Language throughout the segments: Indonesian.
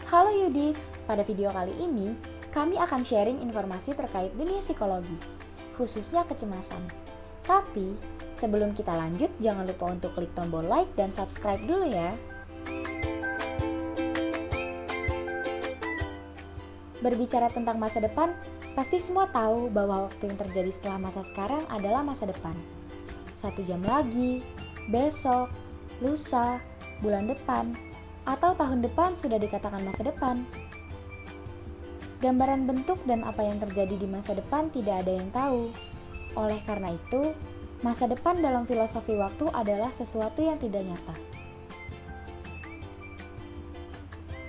Halo Yudix, pada video kali ini kami akan sharing informasi terkait dunia psikologi, khususnya kecemasan. Tapi sebelum kita lanjut, jangan lupa untuk klik tombol like dan subscribe dulu ya. Berbicara tentang masa depan, pasti semua tahu bahwa waktu yang terjadi setelah masa sekarang adalah masa depan. 1 jam lagi, besok, lusa, bulan depan, atau tahun depan sudah dikatakan masa depan. Gambaran bentuk dan apa yang terjadi di masa depan tidak ada yang tahu. Oleh karena itu, masa depan dalam filosofi waktu adalah sesuatu yang tidak nyata.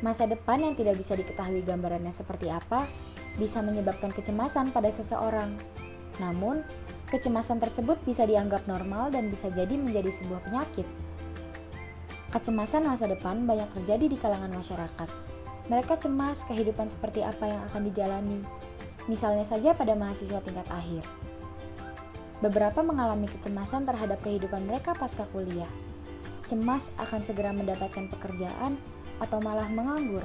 Masa depan yang tidak bisa diketahui gambarannya seperti apa bisa menyebabkan kecemasan pada seseorang. Namun, kecemasan tersebut bisa dianggap normal dan bisa jadi menjadi sebuah penyakit. Kecemasan masa depan banyak terjadi di kalangan masyarakat. Mereka cemas kehidupan seperti apa yang akan dijalani. Misalnya saja pada mahasiswa tingkat akhir. Beberapa mengalami kecemasan terhadap kehidupan mereka pasca kuliah. Cemas akan segera mendapatkan pekerjaan atau malah menganggur.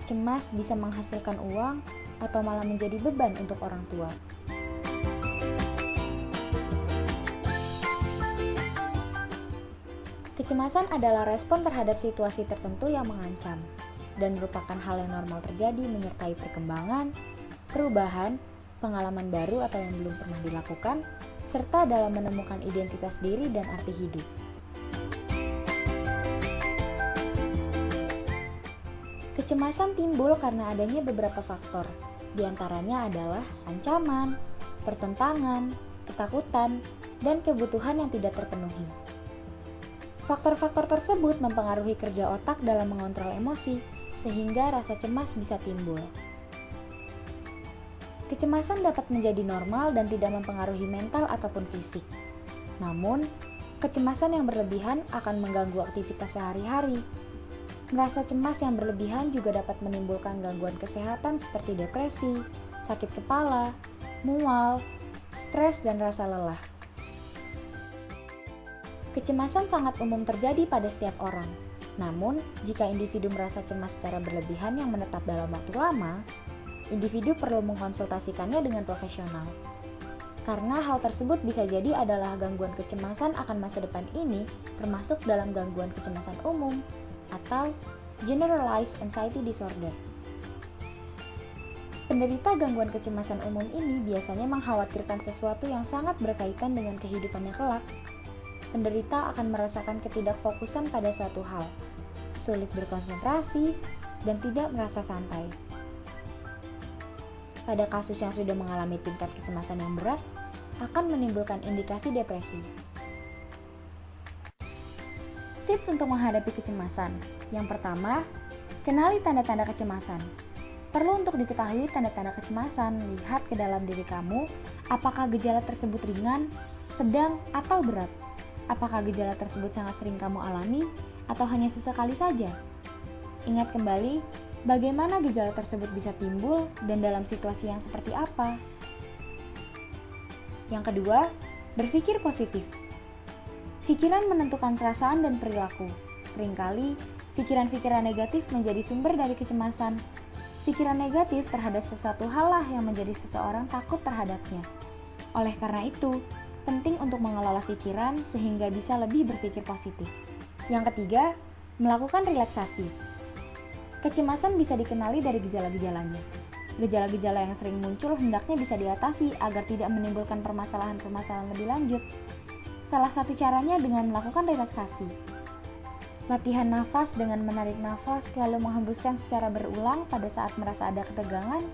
Cemas bisa menghasilkan uang atau malah menjadi beban untuk orang tua. Kecemasan adalah respon terhadap situasi tertentu yang mengancam dan merupakan hal yang normal terjadi menyertai perkembangan, perubahan, pengalaman baru atau yang belum pernah dilakukan, serta dalam menemukan identitas diri dan arti hidup. Kecemasan timbul karena adanya beberapa faktor, di antaranya adalah ancaman, pertentangan, ketakutan, dan kebutuhan yang tidak terpenuhi. Faktor-faktor tersebut mempengaruhi kerja otak dalam mengontrol emosi, sehingga rasa cemas bisa timbul. Kecemasan dapat menjadi normal dan tidak mempengaruhi mental ataupun fisik. Namun, kecemasan yang berlebihan akan mengganggu aktivitas sehari-hari. Merasa cemas yang berlebihan juga dapat menimbulkan gangguan kesehatan seperti depresi, sakit kepala, mual, stres, dan rasa lelah. Kecemasan sangat umum terjadi pada setiap orang. Namun, jika individu merasa cemas secara berlebihan yang menetap dalam waktu lama, individu perlu mengkonsultasikannya dengan profesional. Karena hal tersebut bisa jadi adalah gangguan kecemasan akan masa depan ini termasuk dalam gangguan kecemasan umum atau Generalized Anxiety Disorder. Penderita gangguan kecemasan umum ini biasanya mengkhawatirkan sesuatu yang sangat berkaitan dengan kehidupannya kelak. Penderita akan merasakan ketidakfokusan pada suatu hal, sulit berkonsentrasi, dan tidak merasa santai. Pada kasus yang sudah mengalami tingkat kecemasan yang berat, akan menimbulkan indikasi depresi. Tips untuk menghadapi kecemasan. Yang pertama, kenali tanda-tanda kecemasan. Perlu untuk diketahui tanda-tanda kecemasan, lihat ke dalam diri kamu, apakah gejala tersebut ringan, sedang, atau berat. Apakah gejala tersebut sangat sering kamu alami atau hanya sesekali saja? Ingat kembali, bagaimana gejala tersebut bisa timbul dan dalam situasi yang seperti apa? Yang kedua, berpikir positif. Pikiran menentukan perasaan dan perilaku. Seringkali, pikiran-pikiran negatif menjadi sumber dari kecemasan. Pikiran negatif terhadap sesuatu hal lah yang menjadi seseorang takut terhadapnya. Oleh karena itu, penting untuk mengelola pikiran sehingga bisa lebih berpikir positif. Yang ketiga, melakukan relaksasi. Kecemasan bisa dikenali dari gejala-gejalanya. Gejala-gejala yang sering muncul hendaknya bisa diatasi agar tidak menimbulkan permasalahan-permasalahan lebih lanjut. Salah satu caranya dengan melakukan relaksasi. Latihan nafas dengan menarik nafas lalu menghembuskan secara berulang pada saat merasa ada ketegangan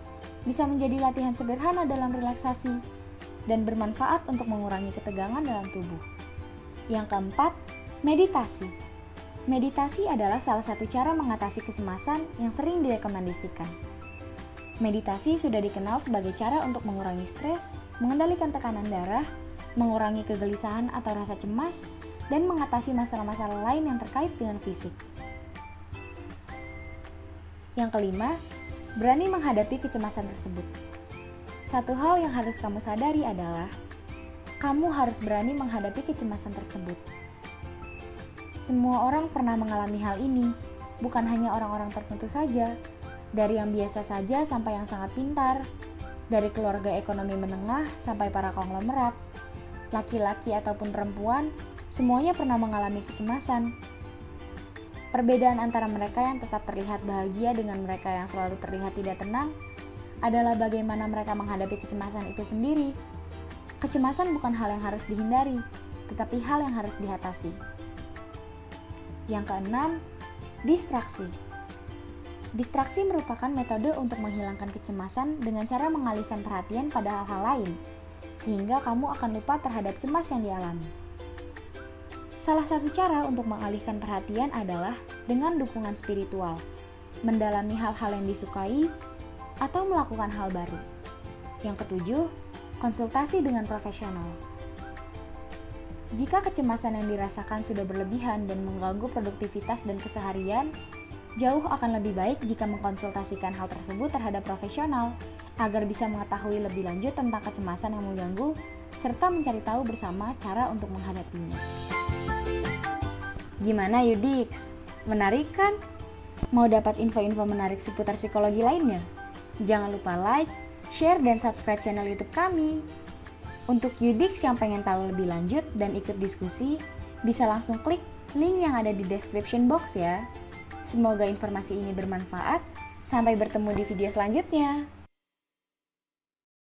bisa menjadi latihan sederhana dalam relaksasi dan bermanfaat untuk mengurangi ketegangan dalam tubuh. Yang keempat, meditasi. Meditasi adalah salah satu cara mengatasi kecemasan yang sering direkomendasikan. Meditasi sudah dikenal sebagai cara untuk mengurangi stres, mengendalikan tekanan darah, mengurangi kegelisahan atau rasa cemas, dan mengatasi masalah-masalah lain yang terkait dengan fisik. Yang kelima, berani menghadapi kecemasan tersebut. Satu hal yang harus kamu sadari adalah, kamu harus berani menghadapi kecemasan tersebut. Semua orang pernah mengalami hal ini, bukan hanya orang-orang tertentu saja, dari yang biasa saja sampai yang sangat pintar, dari keluarga ekonomi menengah sampai para konglomerat, laki-laki ataupun perempuan, semuanya pernah mengalami kecemasan. Perbedaan antara mereka yang tetap terlihat bahagia dengan mereka yang selalu terlihat tidak tenang adalah bagaimana mereka menghadapi kecemasan itu sendiri. Kecemasan bukan hal yang harus dihindari, tetapi hal yang harus diatasi. Yang keenam, distraksi. Distraksi merupakan metode untuk menghilangkan kecemasan dengan cara mengalihkan perhatian pada hal-hal lain, sehingga kamu akan lupa terhadap cemas yang dialami. Salah satu cara untuk mengalihkan perhatian adalah dengan dukungan spiritual, mendalami hal-hal yang disukai, atau melakukan hal baru. Yang ketujuh, konsultasi dengan profesional. Jika kecemasan yang dirasakan sudah berlebihan dan mengganggu produktivitas dan keseharian, jauh akan lebih baik jika mengkonsultasikan hal tersebut terhadap profesional agar bisa mengetahui lebih lanjut tentang kecemasan yang mengganggu serta mencari tahu bersama cara untuk menghadapinya. Gimana Yudix? Menarik kan? Mau dapat info-info menarik seputar psikologi lainnya? Jangan lupa like, share, dan subscribe channel YouTube kami. Untuk Yudix yang pengen tahu lebih lanjut dan ikut diskusi, bisa langsung klik link yang ada di description box ya. Semoga informasi ini bermanfaat. Sampai bertemu di video selanjutnya.